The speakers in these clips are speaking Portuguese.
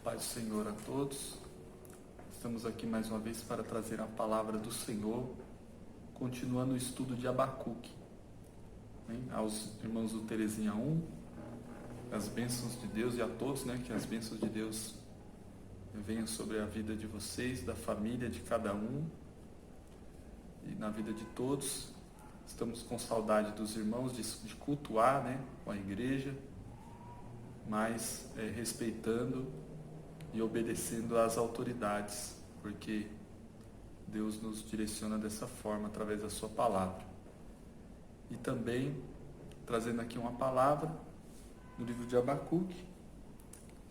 Paz do Senhor a todos. Estamos aqui mais uma vez para trazer a palavra do Senhor, continuando o estudo de Abacuque. Aos irmãos do Terezinha 1, as bênçãos de Deus, e a todos, que as bênçãos de Deus venham sobre a vida de vocês, da família de cada um e na vida de todos. Estamos com saudade dos irmãos de cultuar, com a igreja, mas respeitando e obedecendo às autoridades, porque Deus nos direciona dessa forma, através da sua palavra. E também, trazendo aqui uma palavra, no livro de Abacuque,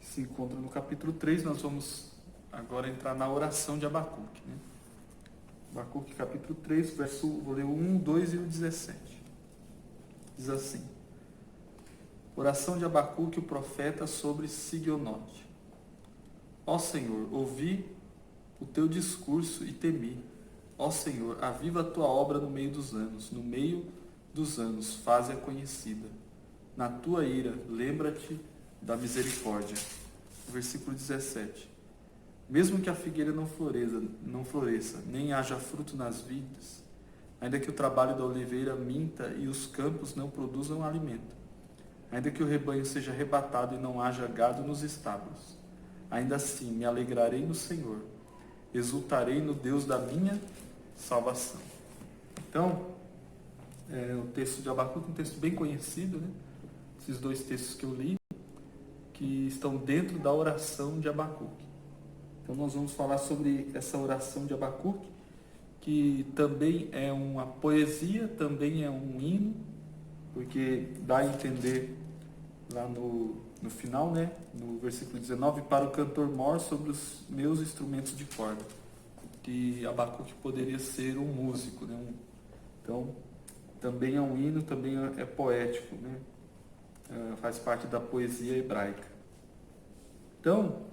que se encontra no capítulo 3, nós vamos agora entrar na oração de Abacuque. Abacuque capítulo 3, vou ler o 1, 2 e o 17. Diz assim: oração de Abacuque, o profeta, sobre Sigionote. Ó Senhor, ouvi o teu discurso e temi. Ó Senhor, aviva a tua obra no meio dos anos, faze-a conhecida. Na tua ira, lembra-te da misericórdia. Versículo 17. Mesmo que a figueira não floresça, nem haja fruto nas vides, ainda que o trabalho da oliveira minta e os campos não produzam alimento, ainda que o rebanho seja arrebatado e não haja gado nos estábulos, ainda assim me alegrarei no Senhor, exultarei no Deus da minha salvação. Então, o texto de Abacuque é um texto bem conhecido, esses dois textos que eu li, que estão dentro da oração de Abacuque. Então nós vamos falar sobre essa oração de Abacuque, que também é uma poesia, também é um hino, porque dá a entender lá no final, no versículo 19, para o cantor mor sobre os meus instrumentos de corda, que Abacuque poderia ser um músico, Então, também é um hino, também é poético, faz parte da poesia hebraica. Então,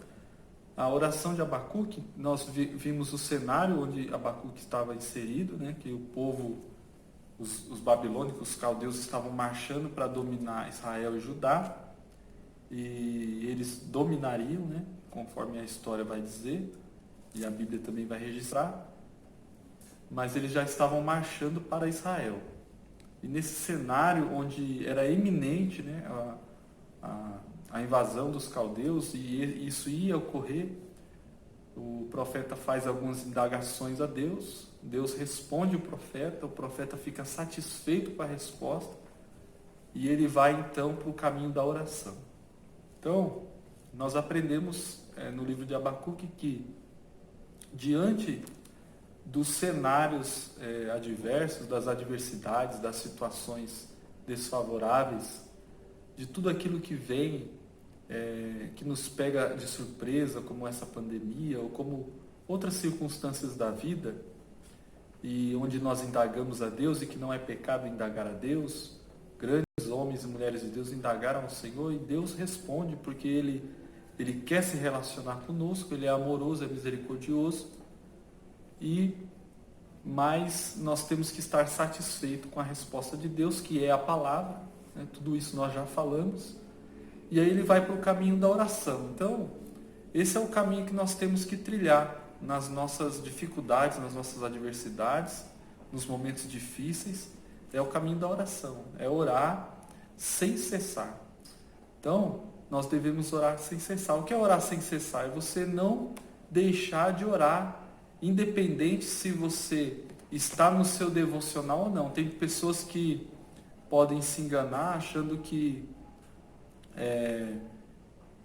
a oração de Abacuque, nós vimos o cenário onde Abacuque estava inserido, que o povo, os babilônicos, os caldeus, estavam marchando para dominar Israel e Judá, e eles dominariam, conforme a história vai dizer, e a Bíblia também vai registrar, mas eles já estavam marchando para Israel. E nesse cenário onde era iminente, a invasão dos caldeus, e isso ia ocorrer, o profeta faz algumas indagações a Deus, Deus responde o profeta fica satisfeito com a resposta, e ele vai então para o caminho da oração. Então, nós aprendemos no livro de Abacuque que, diante dos cenários adversos, das adversidades, das situações desfavoráveis, de tudo aquilo que vem, que nos pega de surpresa, como essa pandemia, ou como outras circunstâncias da vida, e onde nós indagamos a Deus, e que não é pecado indagar a Deus, grandes homens e mulheres de Deus indagaram ao Senhor, e Deus responde, porque Ele quer se relacionar conosco, Ele é amoroso, é misericordioso, mas nós temos que estar satisfeitos com a resposta de Deus, que é a palavra, tudo isso nós já falamos, e aí Ele vai para o caminho da oração. Então, esse é o caminho que nós temos que trilhar nas nossas dificuldades, nas nossas adversidades, nos momentos difíceis, é o caminho da oração, é orar sem cessar. Então, nós devemos orar sem cessar. O que é orar sem cessar? É você não deixar de orar, independente se você está no seu devocional ou não. Tem pessoas que podem se enganar achando que,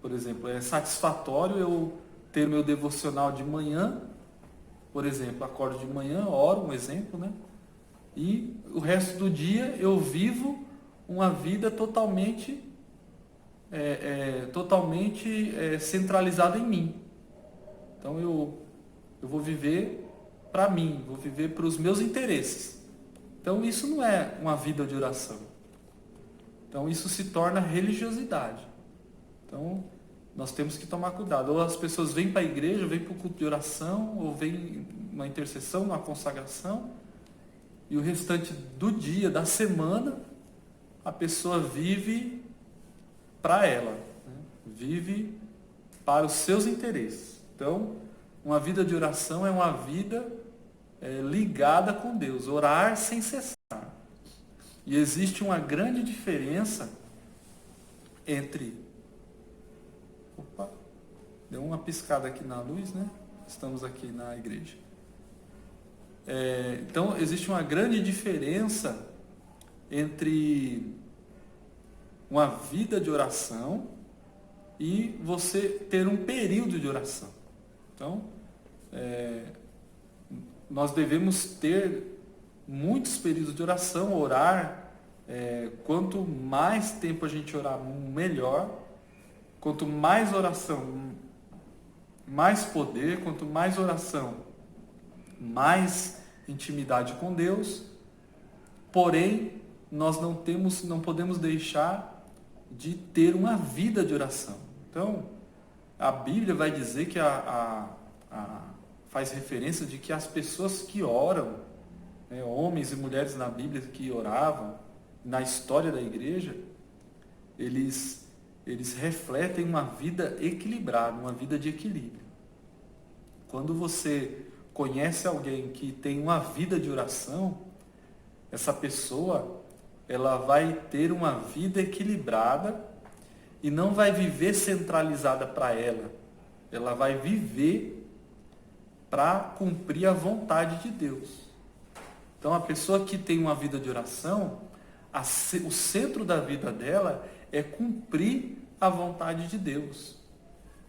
por exemplo, é satisfatório eu ter meu devocional de manhã, por exemplo, acordo de manhã, oro, um exemplo, e o resto do dia eu vivo uma vida totalmente centralizada em mim. Então eu vou viver para mim, vou viver para os meus interesses. Então isso não é uma vida de oração. Então isso se torna religiosidade. Então nós temos que tomar cuidado. Ou as pessoas vêm para a igreja, vêm para o culto de oração, ou vêm uma intercessão, uma consagração, e o restante do dia, da semana, a pessoa vive para ela, vive para os seus interesses. Então, uma vida de oração é uma vida ligada com Deus, orar sem cessar. E existe uma grande diferença entre... Opa, deu uma piscada aqui na luz, né? Estamos aqui na igreja. Então, existe uma grande diferença entre uma vida de oração e você ter um período de oração. Então, nós devemos ter muitos períodos de oração, orar. Quanto mais tempo a gente orar, melhor. Quanto mais oração, mais poder. Quanto mais oração, mais intimidade com Deus. Porém, nós não podemos deixar de ter uma vida de oração. Então, a Bíblia vai dizer que faz referência de que as pessoas que oram, homens e mulheres na Bíblia que oravam, na história da igreja, eles refletem uma vida equilibrada, uma vida de equilíbrio. Quando você conhece alguém que tem uma vida de oração, essa pessoa, ela vai ter uma vida equilibrada e não vai viver centralizada para ela. Ela vai viver para cumprir a vontade de Deus. Então, a pessoa que tem uma vida de oração, o centro da vida dela é cumprir a vontade de Deus.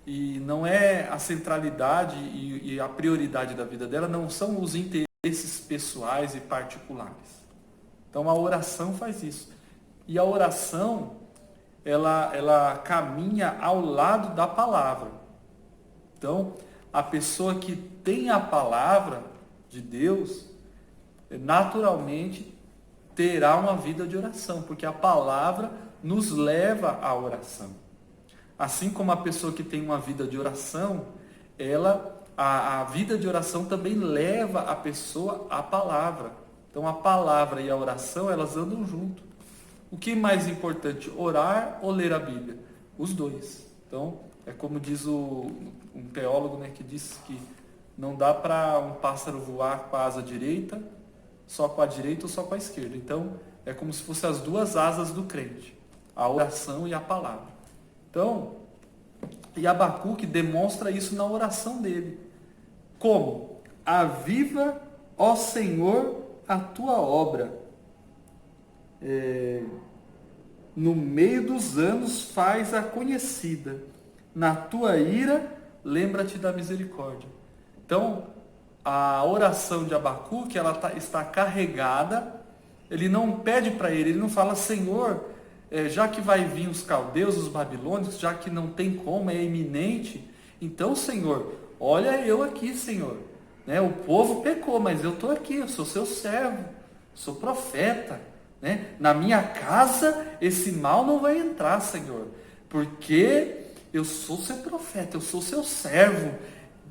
E não é a centralidade e a prioridade da vida dela, não são os interesses pessoais e particulares. Então, a oração faz isso. E a oração, ela caminha ao lado da palavra. Então, a pessoa que tem a palavra de Deus, naturalmente terá uma vida de oração, porque a palavra nos leva à oração. Assim como a pessoa que tem uma vida de oração, a vida de oração também leva a pessoa à palavra. Então, a palavra e a oração, elas andam junto. O que é mais importante, orar ou ler a Bíblia? Os dois. Então, é como diz um teólogo, né, que diz que não dá para um pássaro voar com a asa direita, só com a direita ou só com a esquerda. Então, é como se fossem as duas asas do crente, a oração e a palavra. Então, e Abacuque demonstra isso na oração dele. Como? Aviva, ó Senhor, a tua obra. No meio dos anos faz-a conhecida. Na tua ira, lembra-te da misericórdia. Então, a oração de Abacuque, ela está carregada. Ele não pede para ele não fala, Senhor, já que vai vir os caldeus, os babilônicos, já que não tem como, é iminente, então, Senhor, olha eu aqui, Senhor. O povo pecou, mas eu estou aqui, eu sou seu servo, sou profeta. Na minha casa esse mal não vai entrar, Senhor, porque eu sou seu profeta, eu sou seu servo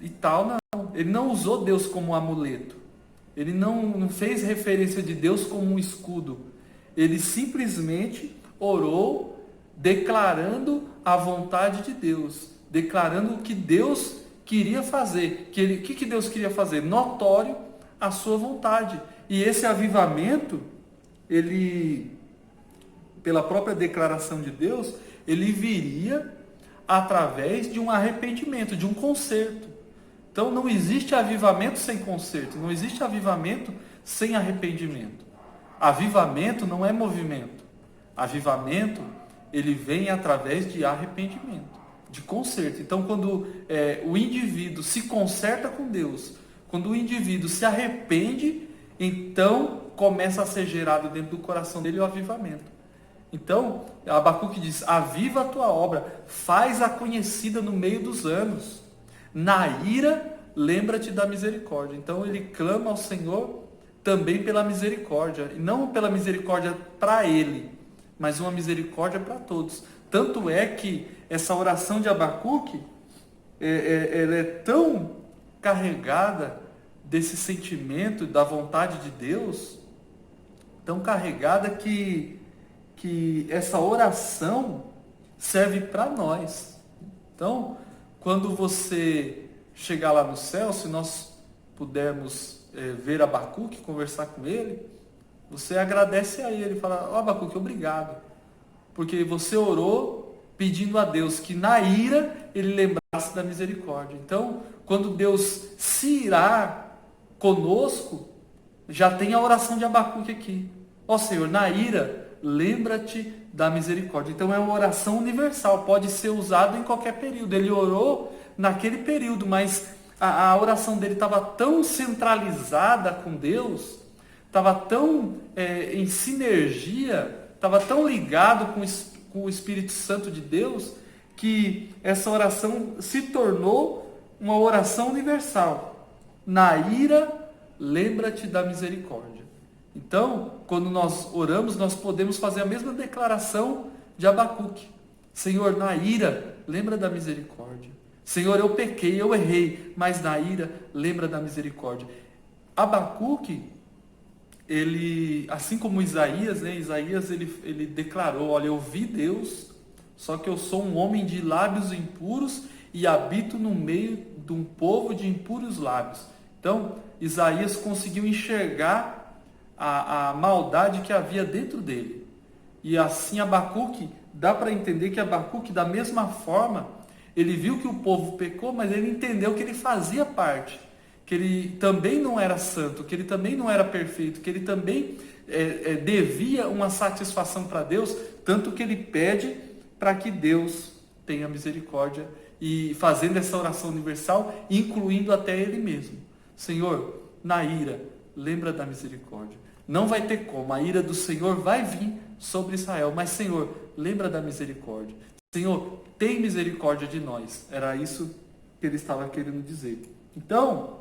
e tal. Não, ele não usou Deus como um amuleto, ele não fez referência de Deus como um escudo, ele simplesmente orou declarando a vontade de Deus, declarando o que Deus queria fazer. O que Deus queria fazer? Notório a sua vontade. E esse avivamento, ele, pela própria declaração de Deus, ele viria através de um arrependimento, de um conserto. Então não existe avivamento sem conserto, não existe avivamento sem arrependimento. Avivamento não é movimento. Avivamento, ele vem através de arrependimento, de conserto. Então, quando o indivíduo se conserta com Deus, quando o indivíduo se arrepende, então começa a ser gerado dentro do coração dele o avivamento. Então, Abacuque diz, aviva a tua obra, faz-a conhecida no meio dos anos. Na ira, lembra-te da misericórdia. Então, ele clama ao Senhor também pela misericórdia, e não pela misericórdia para ele, mas uma misericórdia para todos. Tanto é que essa oração de Abacuque, ela é tão carregada desse sentimento da vontade de Deus, tão carregada que essa oração serve para nós. Então, quando você chegar lá no céu, se nós pudermos ver Abacuque, conversar com ele, você agradece a ele, fala: ó, Abacuque, obrigado, porque você orou pedindo a Deus que na ira ele lembrasse da misericórdia. Então, quando Deus se irá conosco, já tem a oração de Abacuque aqui. Ó Senhor, na ira, lembra-te da misericórdia. Então é uma oração universal, pode ser usado em qualquer período. Ele orou naquele período, mas a oração dele estava tão centralizada com Deus, estava tão em sinergia, estava tão ligado com o Espírito Santo de Deus, que essa oração se tornou uma oração universal. Na ira, lembra-te da misericórdia. Então, quando nós oramos, nós podemos fazer a mesma declaração de Abacuque. Senhor, na ira, lembra da misericórdia. Senhor, eu pequei, eu errei, mas na ira, lembra da misericórdia. Abacuque, ele, assim como Isaías, Isaías ele declarou: olha, eu vi Deus, só que eu sou um homem de lábios impuros e habito no meio de um povo de impuros lábios. Então, Isaías conseguiu enxergar a maldade que havia dentro dele. E assim Abacuque, dá para entender que Abacuque, da mesma forma, ele viu que o povo pecou, mas ele entendeu que ele fazia parte, que ele também não era santo, que ele também não era perfeito, que ele também devia uma satisfação para Deus, tanto que ele pede para que Deus tenha misericórdia, e fazendo essa oração universal, incluindo até ele mesmo. Senhor, na ira, lembra da misericórdia. Não vai ter como, a ira do Senhor vai vir sobre Israel, mas Senhor, lembra da misericórdia. Senhor, tem misericórdia de nós. Era isso que ele estava querendo dizer. Então,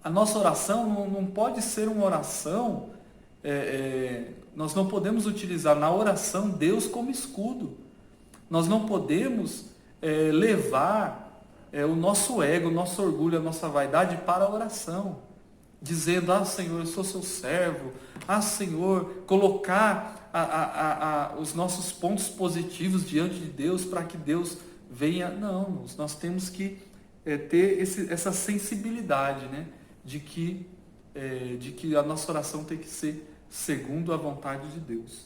a nossa oração não pode ser uma oração, nós não podemos utilizar na oração Deus como escudo. Nós não podemos levar o nosso ego, o nosso orgulho, a nossa vaidade para a oração, dizendo: ah, Senhor, eu sou seu servo. Ah, Senhor, colocar os nossos pontos positivos diante de Deus para que Deus venha. Não, nós temos que ter essa sensibilidade, né? De que a nossa oração tem que ser segundo a vontade de Deus.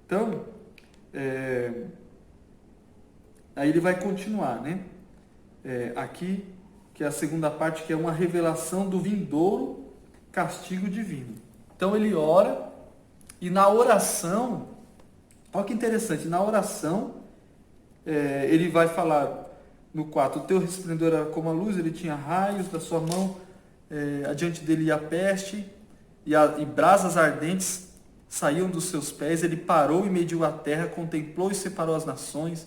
Então, aí ele vai continuar, né? Aqui, que é a segunda parte, que é uma revelação do vindouro castigo divino. Então ele ora, e na oração, olha que interessante, na oração, ele vai falar no 4, o teu resplendor era como a luz, ele tinha raios da sua mão, adiante dele ia a peste, e brasas ardentes saíam dos seus pés. Ele parou e mediu a terra, contemplou e separou as nações,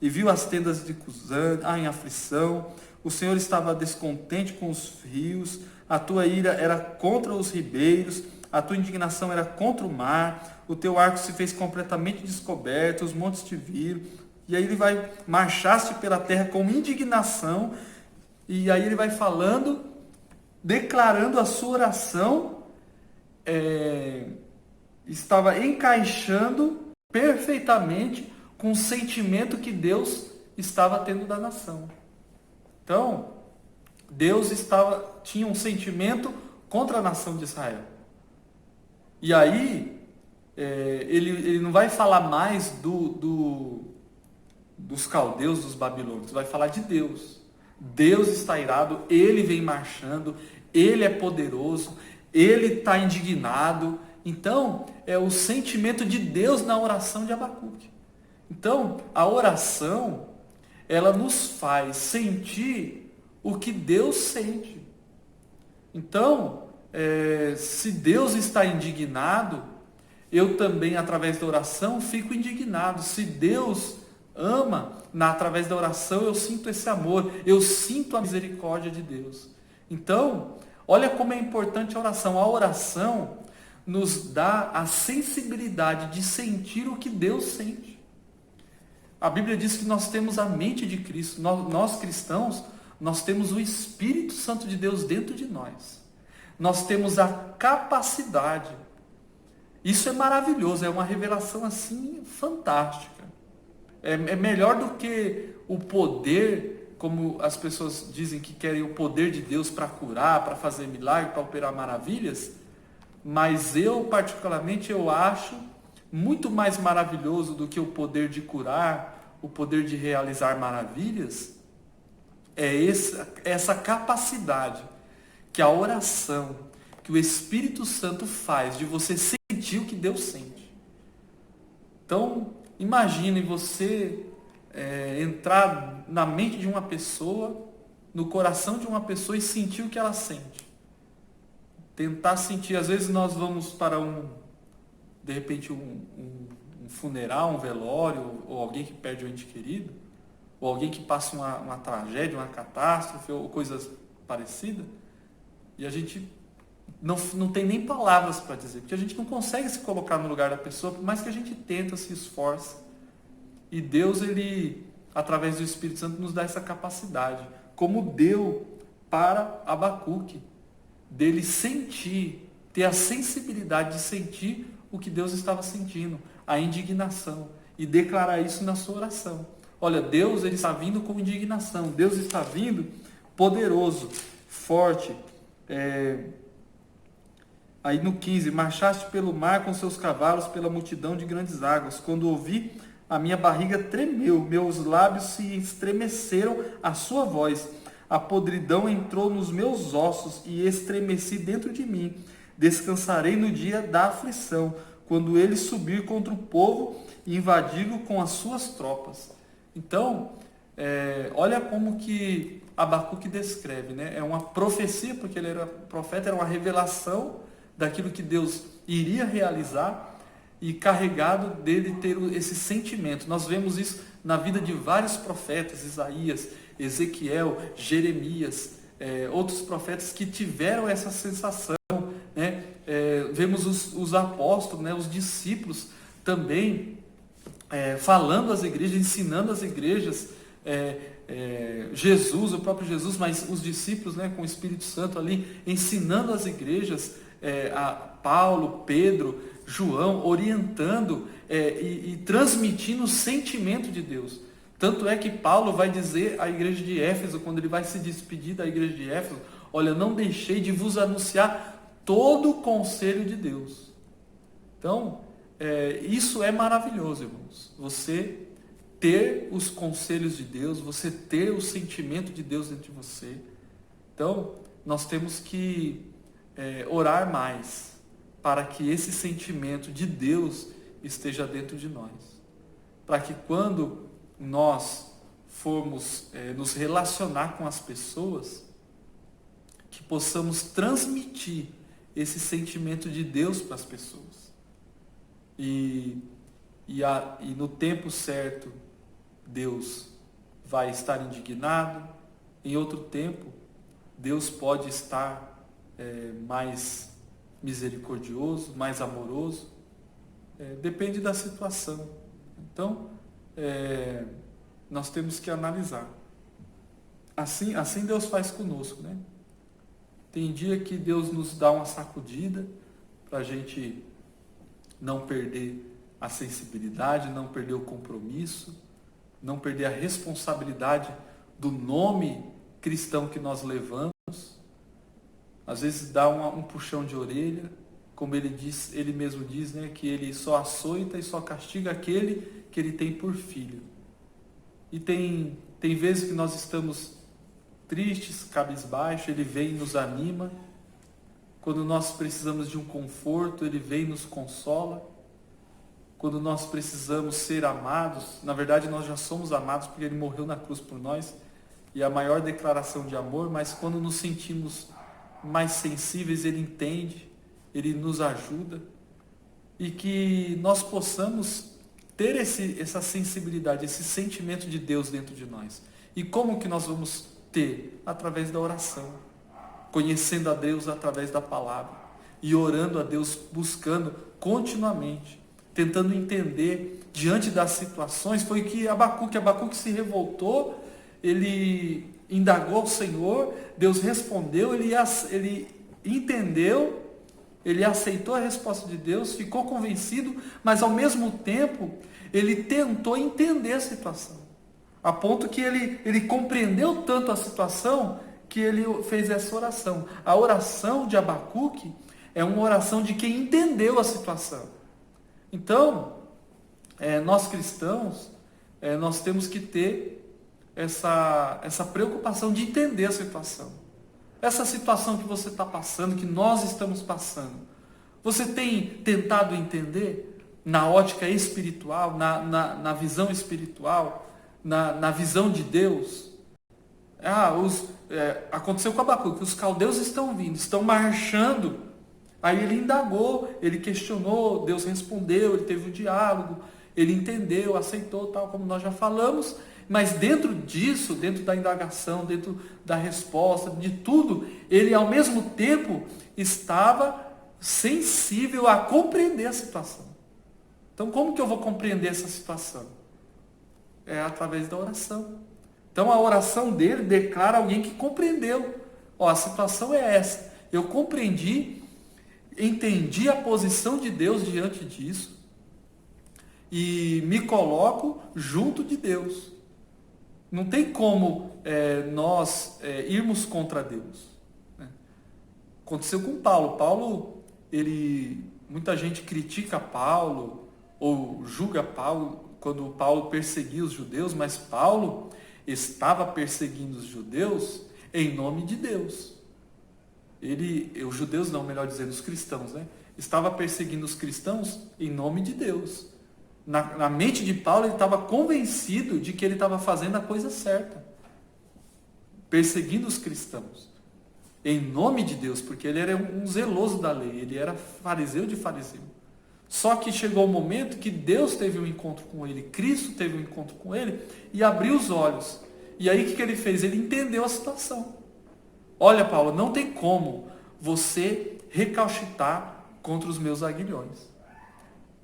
e viu as tendas de Cusã em aflição. O Senhor estava descontente com os rios, a tua ira era contra os ribeiros, a tua indignação era contra o mar, o teu arco se fez completamente descoberto, os montes te viram. E aí ele vai: marchaste pela terra com indignação, e aí ele vai falando, declarando a sua oração, estava encaixando perfeitamente com o sentimento que Deus estava tendo da nação. Então, Deus tinha um sentimento contra a nação de Israel. E aí, ele não vai falar mais dos caldeus, dos babilônios, vai falar de Deus. Deus está irado, ele vem marchando, ele é poderoso, ele está indignado. Então, é o sentimento de Deus na oração de Abacuque. Então, a oração, ela nos faz sentir o que Deus sente. Então, se Deus está indignado, eu também, através da oração, fico indignado. Se Deus ama, através da oração, eu sinto esse amor, eu sinto a misericórdia de Deus. Então, olha como é importante a oração. A oração nos dá a sensibilidade de sentir o que Deus sente. A Bíblia diz que nós temos a mente de Cristo. Nós cristãos, nós temos o Espírito Santo de Deus dentro de nós. Nós temos a capacidade. Isso é maravilhoso, é uma revelação assim fantástica. É melhor do que o poder como as pessoas dizem que querem o poder de Deus para curar, para fazer milagre, para operar maravilhas, mas eu particularmente eu acho muito mais maravilhoso do que o poder de curar, o poder de realizar maravilhas, essa capacidade que a oração, que o Espírito Santo faz de você sentir o que Deus sente. Então, imagine você entrar na mente de uma pessoa, no coração de uma pessoa e sentir o que ela sente. Tentar sentir, às vezes nós vamos para de repente um funeral, um velório, ou alguém que perde um ente querido, ou alguém que passa uma tragédia, uma catástrofe, ou coisas parecidas, e a gente não tem nem palavras para dizer, porque a gente não consegue se colocar no lugar da pessoa, por mais que a gente tenta, se esforce. E Deus, ele, através do Espírito Santo, nos dá essa capacidade, como deu para Abacuque, dele sentir, ter a sensibilidade de sentir o que Deus estava sentindo, a indignação, e declarar isso na sua oração. Olha, Deus, ele está vindo com indignação, Deus está vindo poderoso, forte. Aí no 15, marchaste pelo mar com seus cavalos, pela multidão de grandes águas. Quando ouvi, a minha barriga tremeu, meus lábios se estremeceram à sua voz. A podridão entrou nos meus ossos e estremeci dentro de mim. Descansarei no dia da aflição, quando ele subir contra o povo e invadi-lo com as suas tropas. Então, olha como que Abacuque descreve, né? É uma profecia, porque ele era profeta, era uma revelação daquilo que Deus iria realizar, e carregado dele ter esse sentimento. Nós vemos isso na vida de vários profetas, Isaías, Ezequiel, Jeremias, outros profetas que tiveram essa sensação, né? Vemos os apóstolos, né? Os discípulos também falando às igrejas, ensinando às igrejas, Jesus, o próprio Jesus, mas os discípulos, né, com o Espírito Santo ali, ensinando às igrejas, a Paulo, Pedro, João, orientando e transmitindo o sentimento de Deus. Tanto é que Paulo vai dizer à igreja de Éfeso, quando ele vai se despedir da igreja de Éfeso, olha, não deixei de vos anunciar todo o conselho de Deus. Então, isso é maravilhoso, irmãos. Você ter os conselhos de Deus, você ter o sentimento de Deus dentro de você. Então, nós temos que orar mais, para que esse sentimento de Deus esteja dentro de nós. Para que quando nós formos nos relacionar com as pessoas, que possamos transmitir esse sentimento de Deus para as pessoas. E no tempo certo, Deus vai estar indignado. Em outro tempo, Deus pode estar mais misericordioso, mais amoroso. Depende da situação. Então, nós temos que analisar. Assim Deus faz conosco, né? Tem dia que Deus nos dá uma sacudida para a gente não perder a sensibilidade, não perder o compromisso, não perder a responsabilidade do nome cristão que nós levamos. Às vezes dá um puxão de orelha, como ele mesmo diz, né, que ele só açoita e só castiga aquele que ele tem por filho. E tem vezes que nós estamos tristes, cabisbaixo, ele vem e nos anima. Quando nós precisamos de um conforto, ele vem e nos consola. Quando nós precisamos ser amados, na verdade nós já somos amados porque ele morreu na cruz por nós, e a maior declaração de amor, mas quando nos sentimos mais sensíveis, ele entende, ele nos ajuda, e que nós possamos ter essa sensibilidade, esse sentimento de Deus dentro de nós. E como que nós vamos ter? Através da oração, conhecendo a Deus através da palavra, e orando a Deus, buscando continuamente, tentando entender diante das situações. Foi que Abacuque se revoltou, ele indagou ao Senhor, Deus respondeu, ele entendeu, ele aceitou a resposta de Deus, ficou convencido, mas ao mesmo tempo ele tentou entender a situação. A ponto que ele compreendeu tanto a situação que ele fez essa oração. A oração de Abacuque é uma oração de quem entendeu a situação. Então, nós cristãos, nós temos que ter essa preocupação de entender a situação. Essa situação que você está passando, que nós estamos passando, você tem tentado entender na ótica espiritual, na visão espiritual, na visão de Deus? Aconteceu com Abacuque, os caldeus estão vindo, estão marchando. Aí ele indagou, ele questionou, Deus respondeu, ele teve um diálogo, ele entendeu, aceitou, tal como nós já falamos. Mas dentro disso, dentro da indagação, dentro da resposta, de tudo, ele ao mesmo tempo estava sensível a compreender a situação. Então, como que eu vou compreender essa situação? É através da oração. Então, a oração dele declara alguém que compreendeu. A situação é essa. Eu compreendi, entendi a posição de Deus diante disso e me coloco junto de Deus. Não tem como nós irmos contra Deus. Né? Aconteceu com Paulo. Paulo, muita gente critica Paulo ou julga Paulo quando Paulo perseguia os judeus, mas Paulo estava perseguindo os judeus em nome de Deus. Os judeus não, melhor dizendo, os cristãos, né? Estava perseguindo os cristãos em nome de Deus. Na mente de Paulo, ele estava convencido de que ele estava fazendo a coisa certa. Perseguindo os cristãos. Em nome de Deus, porque ele era um zeloso da lei. Ele era fariseu de fariseu. Só que chegou o momento que Deus teve um encontro com ele. Cristo teve um encontro com ele e abriu os olhos. E aí o que ele fez? Ele entendeu a situação. Olha, Paulo, não tem como você recalchitrar contra os meus aguilhões.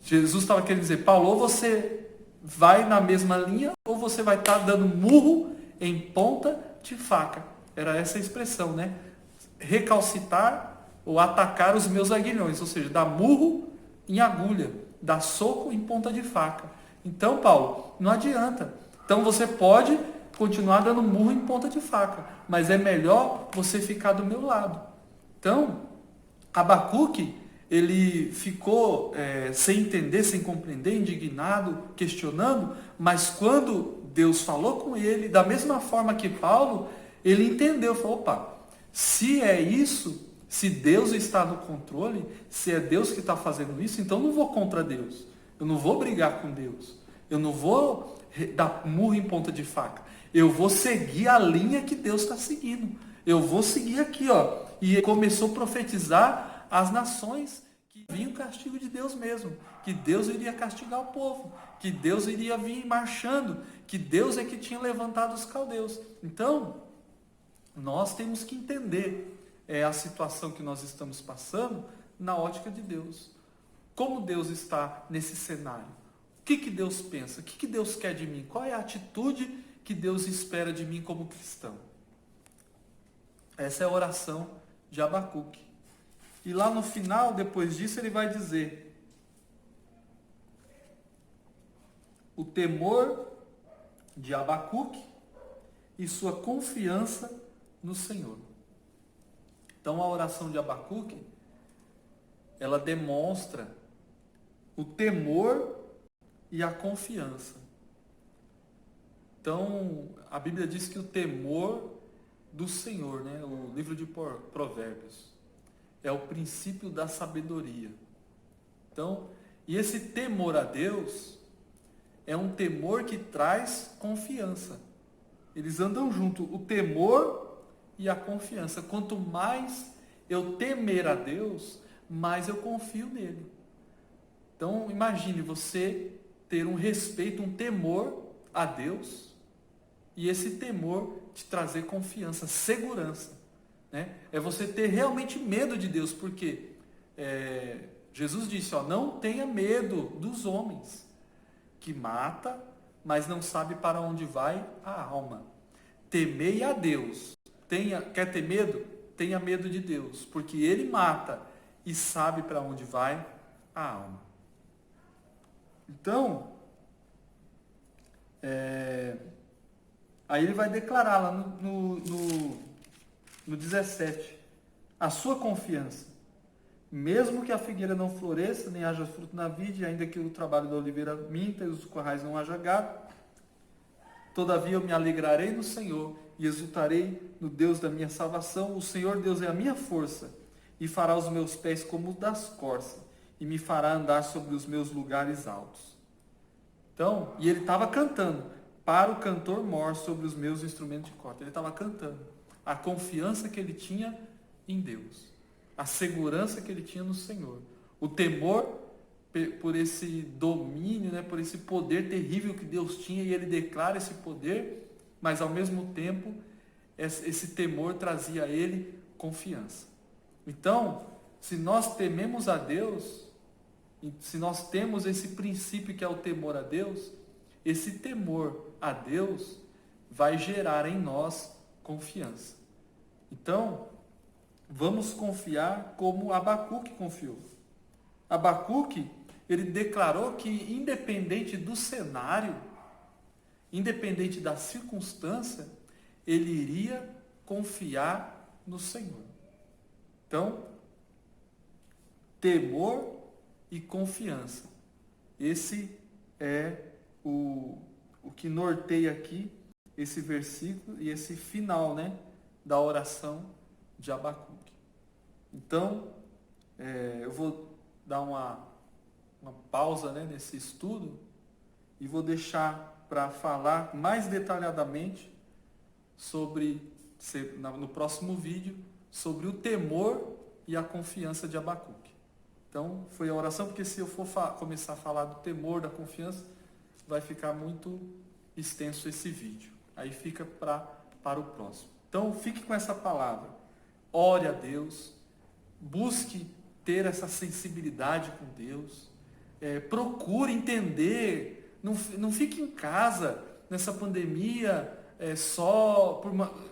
Jesus estava querendo dizer, Paulo, ou você vai na mesma linha, ou você vai estar dando murro em ponta de faca. Era essa a expressão, né? Recalcitar ou atacar os meus aguilhões, ou seja, dar murro em agulha, dar soco em ponta de faca. Então, Paulo, não adianta. Então você pode continuar dando murro em ponta de faca, mas é melhor você ficar do meu lado. Então, Abacuque, ele ficou sem entender, sem compreender, indignado, questionando, mas quando Deus falou com ele, da mesma forma que Paulo, ele entendeu, falou, opa, se é isso, se Deus está no controle, se é Deus que está fazendo isso, então eu não vou contra Deus, eu não vou brigar com Deus, eu não vou dar murro em ponta de faca, eu vou seguir a linha que Deus está seguindo, eu vou seguir aqui, ó. E começou a profetizar às nações que vinha o castigo de Deus mesmo, que Deus iria castigar o povo, que Deus iria vir marchando, que Deus é que tinha levantado os caldeus. Então, nós temos que entender a situação que nós estamos passando na ótica de Deus. Como Deus está nesse cenário? O que Deus pensa? O que Deus quer de mim? Qual é a atitude que Deus espera de mim como cristão? Essa é a oração de Abacuque. E lá no final, depois disso, ele vai dizer: o temor de Abacuque e sua confiança no Senhor. Então, a oração de Abacuque, ela demonstra o temor e a confiança. Então, a Bíblia diz que o temor do Senhor, né? O livro de Provérbios, é o princípio da sabedoria. Então, e esse temor a Deus é um temor que traz confiança. Eles andam junto, o temor e a confiança. Quanto mais eu temer a Deus, mais eu confio nele. Então, imagine você ter um respeito, um temor a Deus, e esse temor te trazer confiança, segurança. Né? É você ter realmente medo de Deus, porque Jesus disse, não tenha medo dos homens, que mata, mas não sabe para onde vai a alma. Temei a Deus. Quer ter medo? Tenha medo de Deus, porque Ele mata e sabe para onde vai a alma. Então, Aí ele vai declarar lá no 17, a sua confiança. Mesmo que a figueira não floresça, nem haja fruto na vide, ainda que o trabalho da oliveira minta e os currais não haja gado, todavia eu me alegrarei no Senhor e exultarei no Deus da minha salvação. O Senhor Deus é a minha força e fará os meus pés como os das corças e me fará andar sobre os meus lugares altos. Então, e ele estava cantando, para o cantor mor sobre os meus instrumentos de corda. Ele estava cantando a confiança que ele tinha em Deus, a segurança que ele tinha no Senhor, o temor por esse domínio, né, por esse poder terrível que Deus tinha, e ele declara esse poder, mas ao mesmo tempo esse temor trazia a ele confiança. Então, se nós tememos a Deus, se nós temos esse princípio que é o temor a Deus, esse temor a Deus vai gerar em nós confiança. Então, vamos confiar como Abacuque confiou. Abacuque, ele declarou que independente do cenário, independente da circunstância, ele iria confiar no Senhor. Então, temor e confiança. Esse é o que norteia aqui esse versículo e esse final, né, da oração de Abacuque. Então, eu vou dar uma pausa, né, nesse estudo e vou deixar para falar mais detalhadamente no próximo vídeo, sobre o temor e a confiança de Abacuque. Então, foi a oração, porque se eu for começar a falar do temor, da confiança, vai ficar muito extenso esse vídeo. Aí fica para o próximo. Então, fique com essa palavra. Ore a Deus, busque ter essa sensibilidade com Deus, procure entender, não fique em casa nessa pandemia,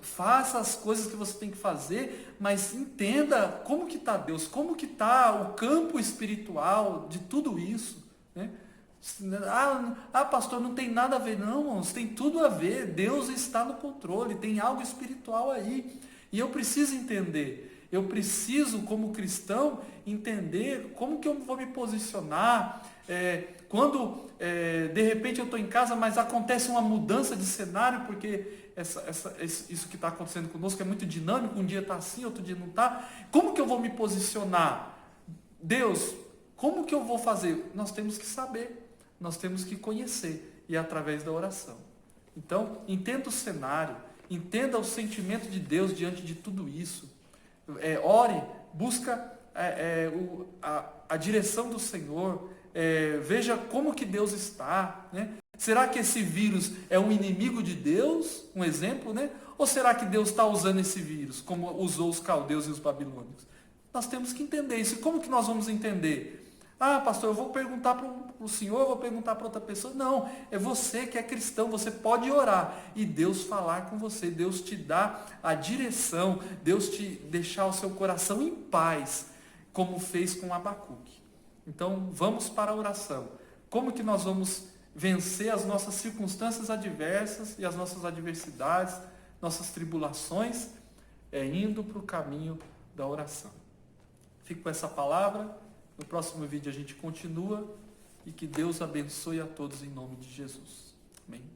faça as coisas que você tem que fazer, mas entenda como que está Deus, como que está o campo espiritual de tudo isso, né? Pastor, não tem nada a ver. Não, irmãos, tem tudo a ver. Deus está no controle, tem algo espiritual aí. E eu preciso entender. Eu preciso, como cristão, entender como que eu vou me posicionar. Quando, de repente, eu estou em casa, mas acontece uma mudança de cenário, porque isso que está acontecendo conosco é muito dinâmico. Um dia está assim, outro dia não está. Como que eu vou me posicionar? Deus, como que eu vou fazer? Nós temos que saber. Nós temos que conhecer, e é através da oração. Então, entenda o cenário, entenda o sentimento de Deus diante de tudo isso. Ore, busca a direção do Senhor, veja como que Deus está, né? Será que esse vírus é um inimigo de Deus? Um exemplo, né? Ou será que Deus está usando esse vírus, como usou os caldeus e os babilônicos? Nós temos que entender isso. E como que nós vamos entender? Pastor, eu vou perguntar para o senhor, eu vou perguntar para outra pessoa. Não, é você que é cristão, você pode orar e Deus falar com você, Deus te dá a direção, Deus te deixar o seu coração em paz, como fez com Abacuque. Então, vamos para a oração. Como que nós vamos vencer as nossas circunstâncias adversas e as nossas adversidades, nossas tribulações? Indo para o caminho da oração. Fico com essa palavra. No próximo vídeo a gente continua, e que Deus abençoe a todos em nome de Jesus. Amém.